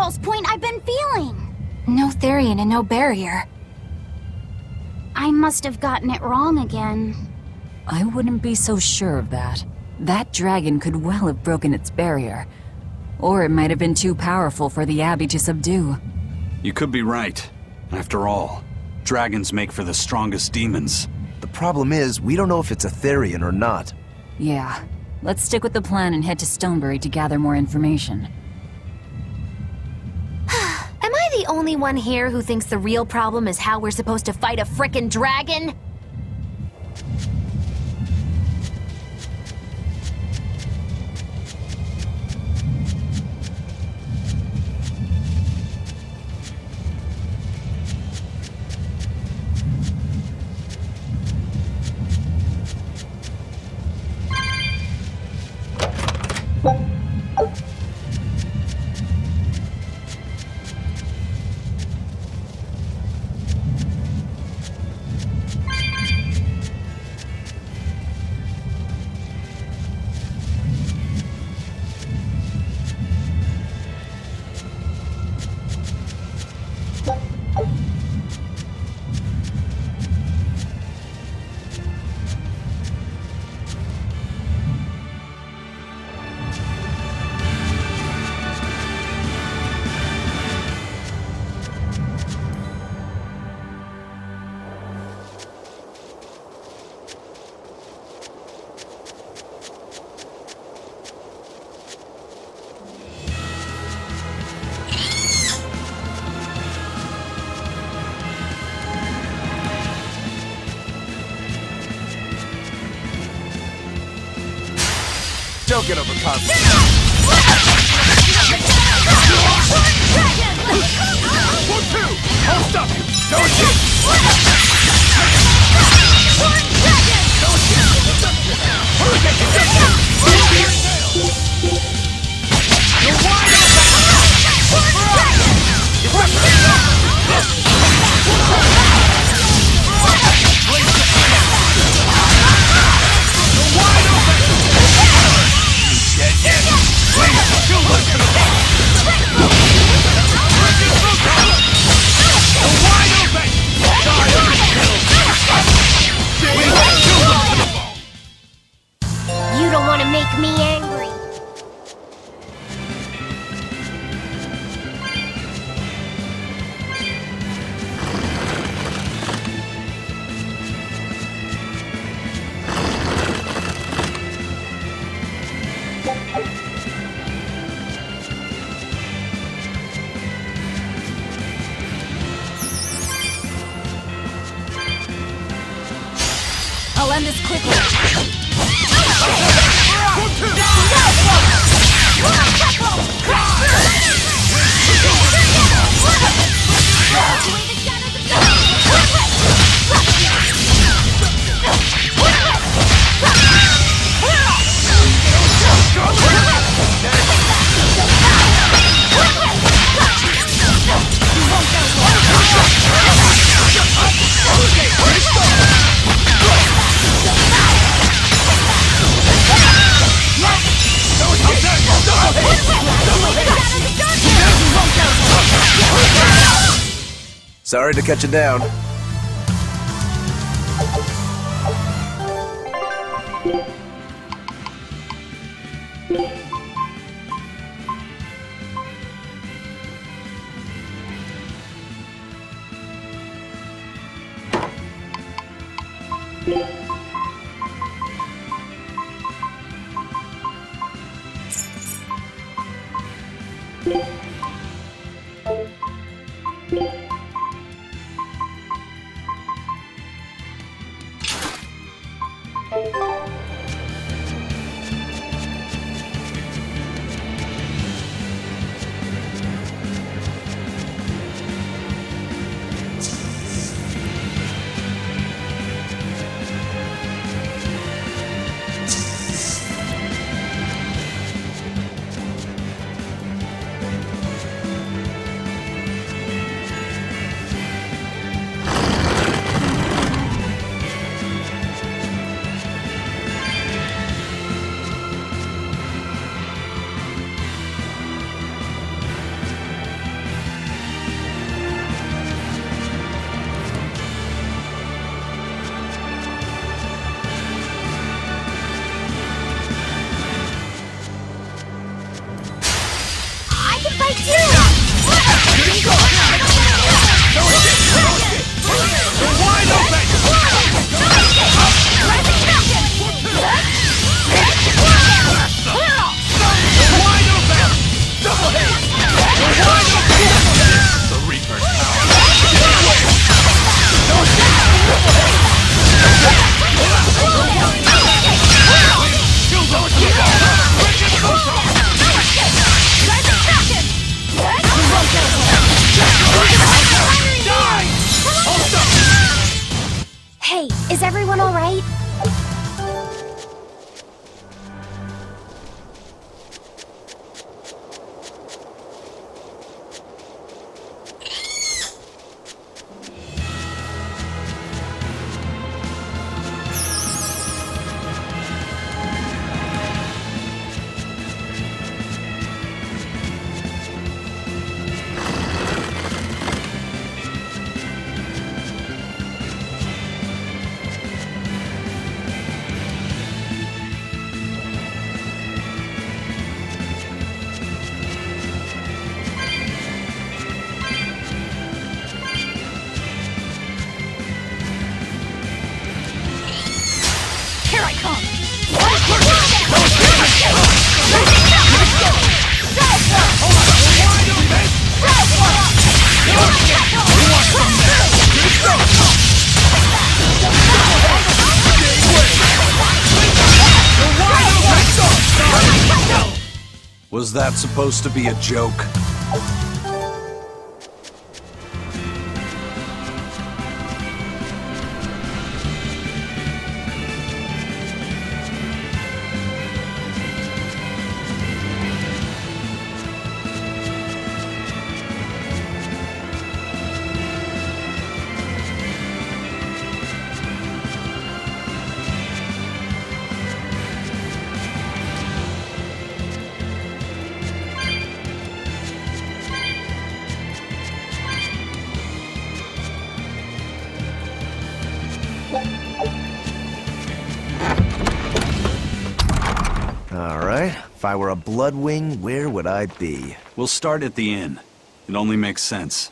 impulse point I've been feeling. No Therian and no barrier. I must have gotten it wrong again. I wouldn't be so sure of that. That dragon could well have broken its barrier. Or it might have been too powerful for the Abbey to subdue. You could be right. After all, dragons make for the strongest demons. The problem is, we don't know if it's a Therian or not. Yeah. Let's stick with the plan and head to Stonebury to gather more information. Am I the only one here who thinks the real problem is how we're supposed to fight a frickin' dragon? Don't get overconfident. One, two! I'll stop you! Don't shoot! You're wide You don't want to make me angry. I'll end this quickly. Sorry to cut you down. Here I come! Was that supposed to be a joke? Alright, if I were a Bloodwing, where would I be? We'll start at the inn. It only makes sense.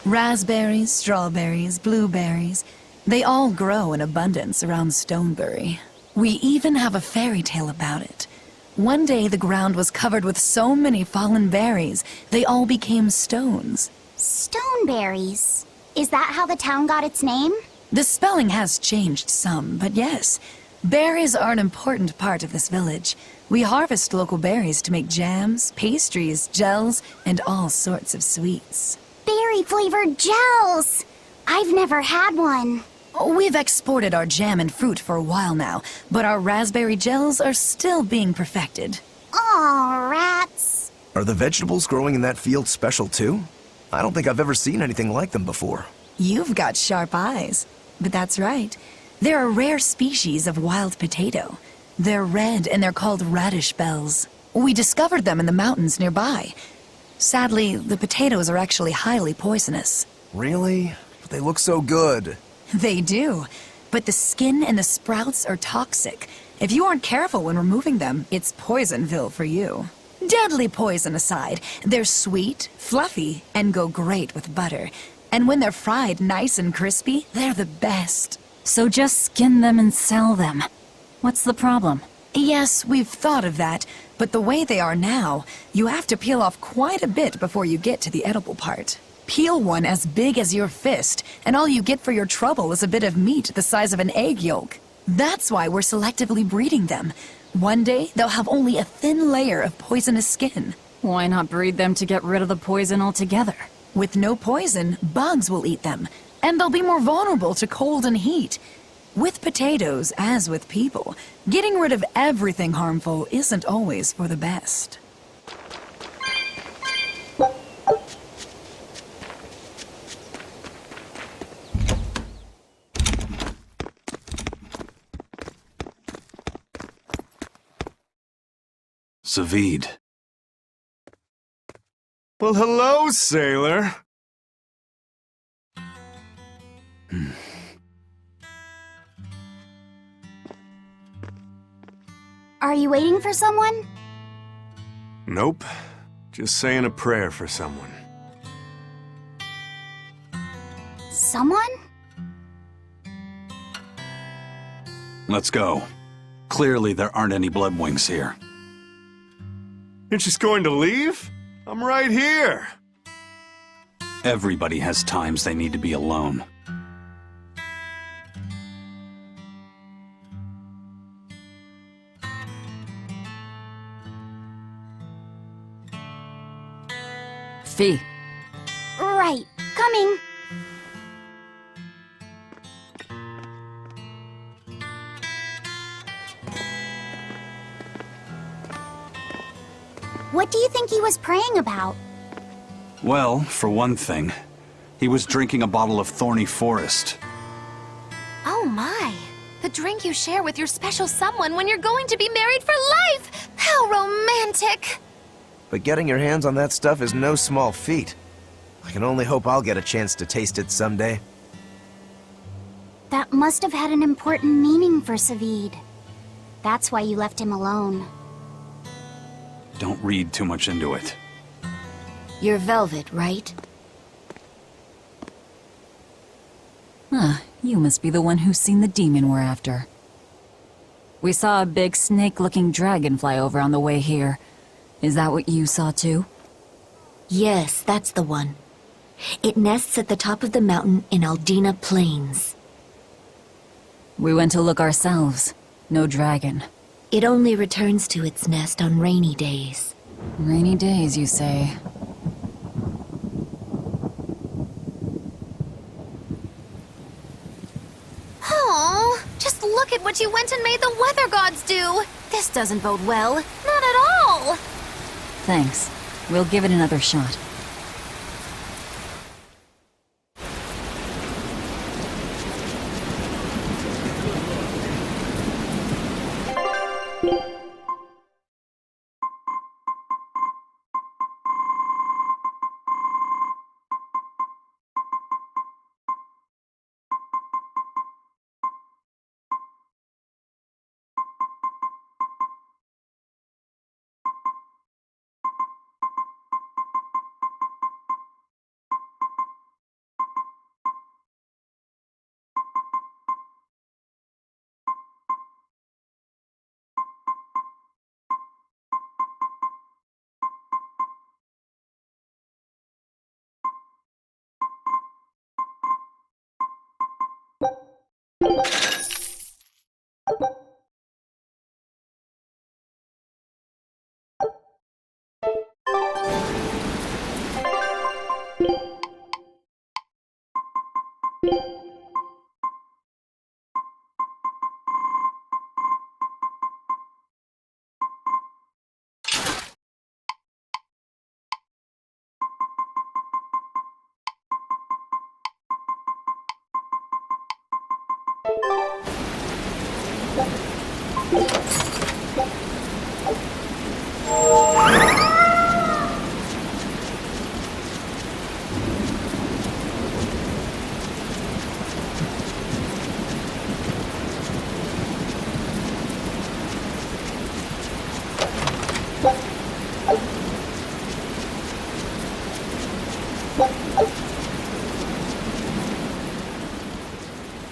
Raspberries, strawberries, blueberries. They all grow in abundance around Stonebury. We even have a fairy tale about it. One day the ground was covered with so many fallen berries, they all became stones. Stoneberries. Is that how the town got its name? The spelling has changed some, but yes. Berries are an important part of this village. We harvest local berries to make jams, pastries, gels, and all sorts of sweets. Berry-flavored gels! I've never had one. We've exported our jam and fruit for a while now, but our raspberry gels are still being perfected. Aw, rats. Are the vegetables growing in that field special too? I don't think I've ever seen anything like them before. You've got sharp eyes. But that's right. They're a rare species of wild potato. They're red and they're called radish bells. We discovered them in the mountains nearby. Sadly, the potatoes are actually highly poisonous. Really? But they look so good. They do, but the skin and the sprouts are toxic. If you aren't careful when removing them, it's Poisonville for you. Deadly poison aside, they're sweet, fluffy, and go great with butter. And when they're fried nice and crispy, they're the best. So just skin them and sell them. What's the problem? Yes, we've thought of that, but the way they are now, you have to peel off quite a bit before you get to the edible part. Peel one as big as your fist, and all you get for your trouble is a bit of meat the size of an egg yolk. That's why we're selectively breeding them. One day, they'll have only a thin layer of poisonous skin. Why not breed them to get rid of the poison altogether? With no poison, bugs will eat them, and they'll be more vulnerable to cold and heat. With potatoes, as with people, getting rid of everything harmful isn't always for the best. Savid. Well, hello, sailor. Are you waiting for someone? Nope. Just saying a prayer for someone. Someone? Let's go. Clearly there aren't any Bloodwings here. You're just going to leave? I'm right here. Everybody has times they need to be alone. Fee. Right. Coming. What do you think he was praying about? Well, for one thing, he was drinking a bottle of Thorny Forest. Oh my. The drink you share with your special someone when you're going to be married for life! How romantic! But getting your hands on that stuff is no small feat. I can only hope I'll get a chance to taste it someday. That must have had an important meaning for Savid. That's why you left him alone. Don't read too much into it. You're Velvet, right? Huh, You must be the one who's seen the demon we're after. We saw a big snake-looking dragon fly over on the way here. Is that what you saw too? Yes, that's the one. It nests at the top of the mountain in Aldina Plains. We went to look ourselves. No dragon. It only returns to its nest on rainy days. Rainy days, you say? Oh, just look at what you went and made the weather gods do. This doesn't bode well. Not at all. Thanks. We'll give it another shot.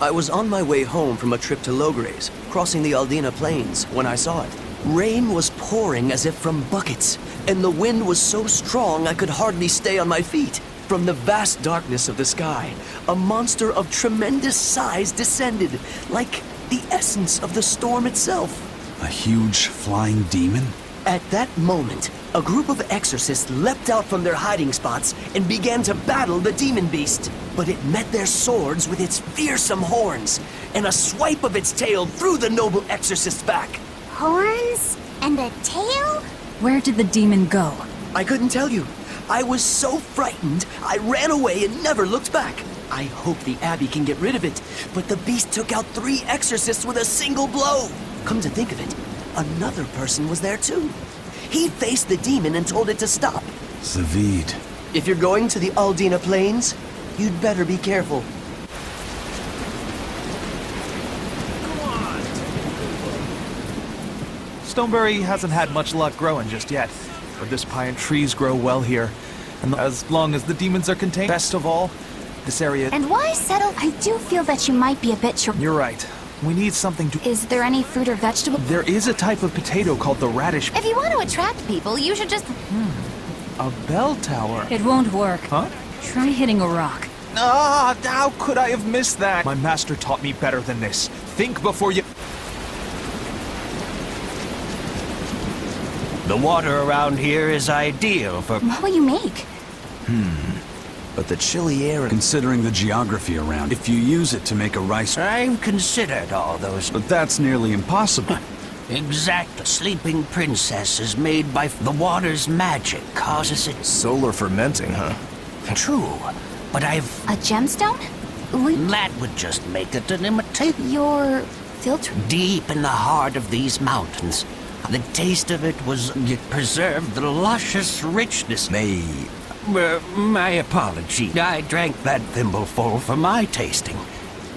I was on my way home from a trip to Logres, crossing the Aldina Plains, when I saw it. Rain was pouring as if from buckets, and the wind was so strong I could hardly stay on my feet. From the vast darkness of the sky, a monster of tremendous size descended, like the essence of the storm itself. A huge flying demon? At that moment, a group of exorcists leapt out from their hiding spots and began to battle the demon beast. But it met their swords with its fearsome horns, and a swipe of its tail threw the noble exorcist's back. Horns? And a tail? Where did the demon go? I couldn't tell you. I was so frightened, I ran away and never looked back. I hope the Abbey can get rid of it, but the beast took out 3 exorcists with a single blow. Come to think of it, another person was there too. He faced the demon and told it to stop. Savid. If you're going to the Aldina Plains, you'd better be careful. Stoneberry hasn't had much luck growing just yet, but this pine trees grow well here. And as long as the demons are contained, best of all, this area... And why settle? I do feel that you might be a bit short. You're right. We need something to... Is there any fruit or vegetable? There is a type of potato called the radish... If you want to attract people, you should just... A bell tower. It won't work. Huh? Try hitting a rock. Ah, how could I have missed that? My master taught me better than this. Think before you... The water around here is ideal for... What will you make? But the chilly air and... Considering the geography around, if you use it to make a rice... I've considered all those... But that's nearly impossible. Exact. Sleeping princess is made by... The water's magic causes it... Solar fermenting, huh? True, but I've... A gemstone? That would just make it an imitation. Your filter? Deep in the heart of these mountains, the taste of it was... It preserved the luscious richness. My apology. I drank that thimbleful for my tasting.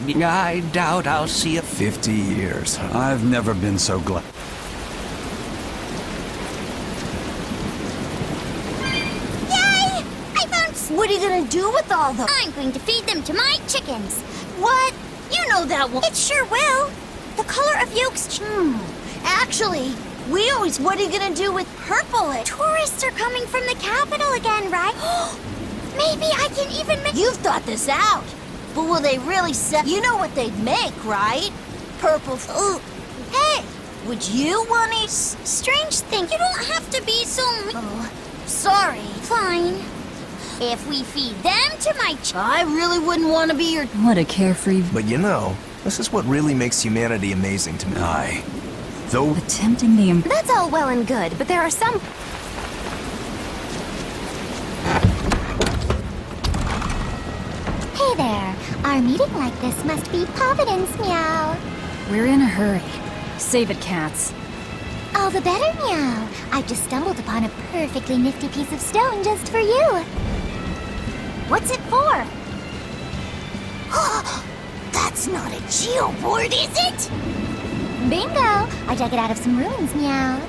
I doubt I'll see it. 50 years, huh? I've never been so glad. Yay! I found... What are you gonna do with all the... I'm going to feed them to my chickens. What? You know that one. It sure will. The color of yolks. Actually, what are you gonna do with purple? Tourists are coming from the capital again, right? Maybe I can even make... You've thought this out. But will they really sell? You know what they'd make, right? Purple. Ooh. Hey, would you want a Strange thing, you don't have to be so... Oh, sorry. Fine. If we feed them to my I really wouldn't want to be your... What a carefree... But you know, this is what really makes humanity amazing to me. Aye. Though Attempting the... That's all well and good, but there are some... Hey there. Our meeting like this must be Providence, meow. We're in a hurry. Save it, cats. All the better, meow. I've just stumbled upon a perfectly nifty piece of stone just for you. What's it for? That's not a geoboard, is it? Bingo! I dug it out of some ruins, meow.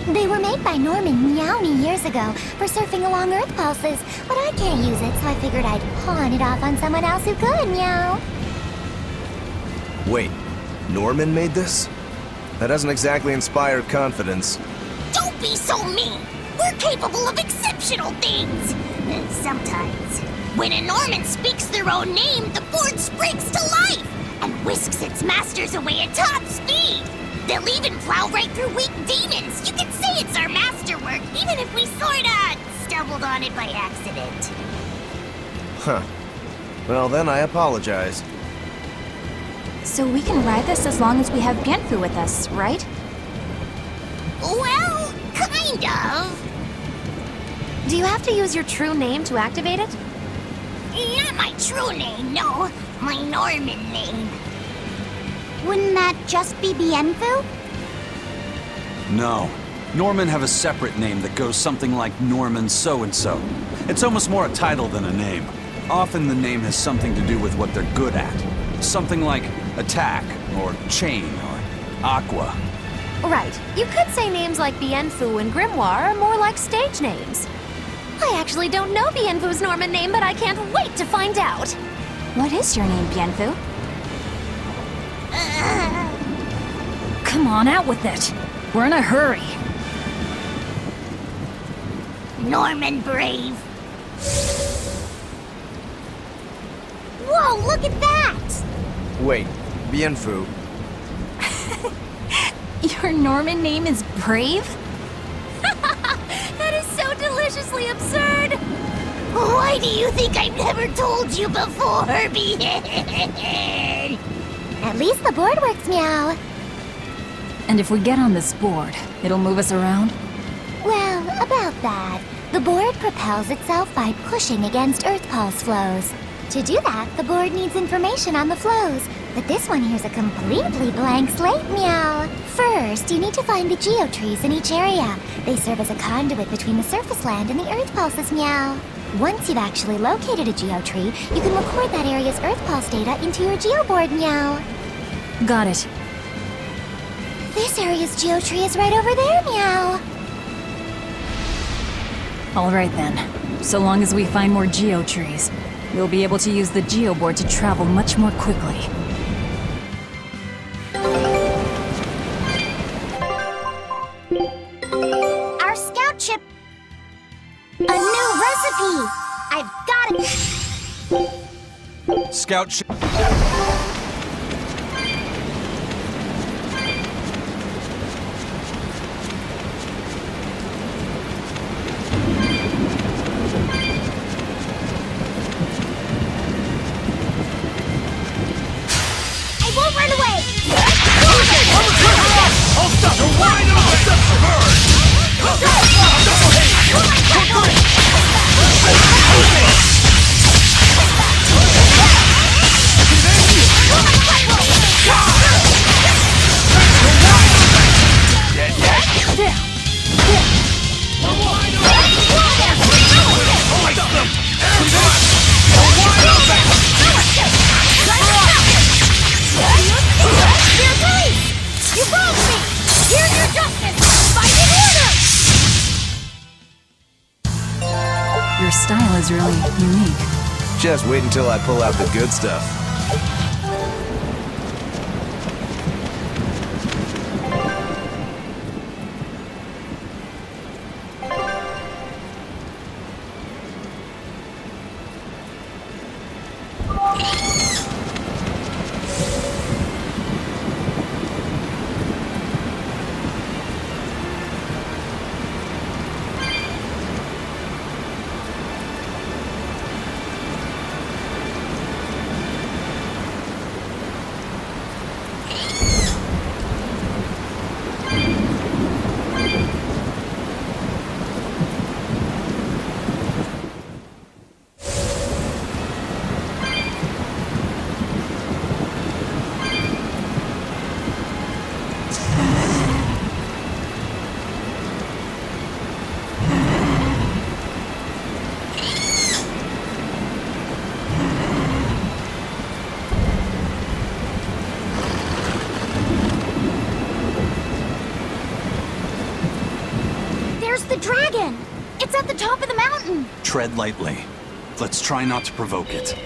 They were made by Norman Meowny years ago for surfing along Earth pulses, but I can't use it, so I figured I'd pawn it off on someone else who could, meow. wait, Norman made this? That doesn't exactly inspire confidence. Don't be so mean. We're capable of exceptional things. Sometimes. When a Norman speaks their own name, the board springs to life and whisks its masters away at top speed. They'll even plow right through weak demons. You can say it's our masterwork, even if we sorta stumbled on it by accident. Huh. Well, then I apologize. So we can ride this as long as we have Bienfu with us, right? Well, kind of. Do you have to use your true name to activate it? Not my true name, no. My Norman name. Wouldn't that just be Bienfu? No. Norman have a separate name that goes something like Norman so-and-so. It's almost more a title than a name. Often the name has something to do with what they're good at. Something like attack, or chain, or aqua. Right. You could say names like Bienfu and Grimoire are more like stage names. I actually don't know Bienfu's Norman name, but I can't wait to find out. What is your name, Bienfu? Come on, out with it. We're in a hurry. Norman Brave. Whoa, look at that! Wait, Bienfu. Your Norman name is Brave? That is so deliciously absurd. Why do you think I've never told you before, Bien? At least the board works, meow. And if we get on this board, it'll move us around? Well, about that. The board propels itself by pushing against Earth pulse flows. To do that, the board needs information on the flows. But this one here's a completely blank slate, meow. First, you need to find the geotrees in each area. They serve as a conduit between the surface land and the Earth pulses, meow. Once you've actually located a geotree, you can record that area's Earth pulse data into your geoboard, meow. Got it. This area's geotree is right over there, meow. All right then. So long as we find more geotrees, we'll be able to use the geoboard to travel much more quickly. Our scout ship. A new recipe. I've got it. Scout ship. Your style is really unique. Just wait until I pull out the good stuff. the dragon! It's at the top of the mountain! Tread lightly. Let's try not to provoke it.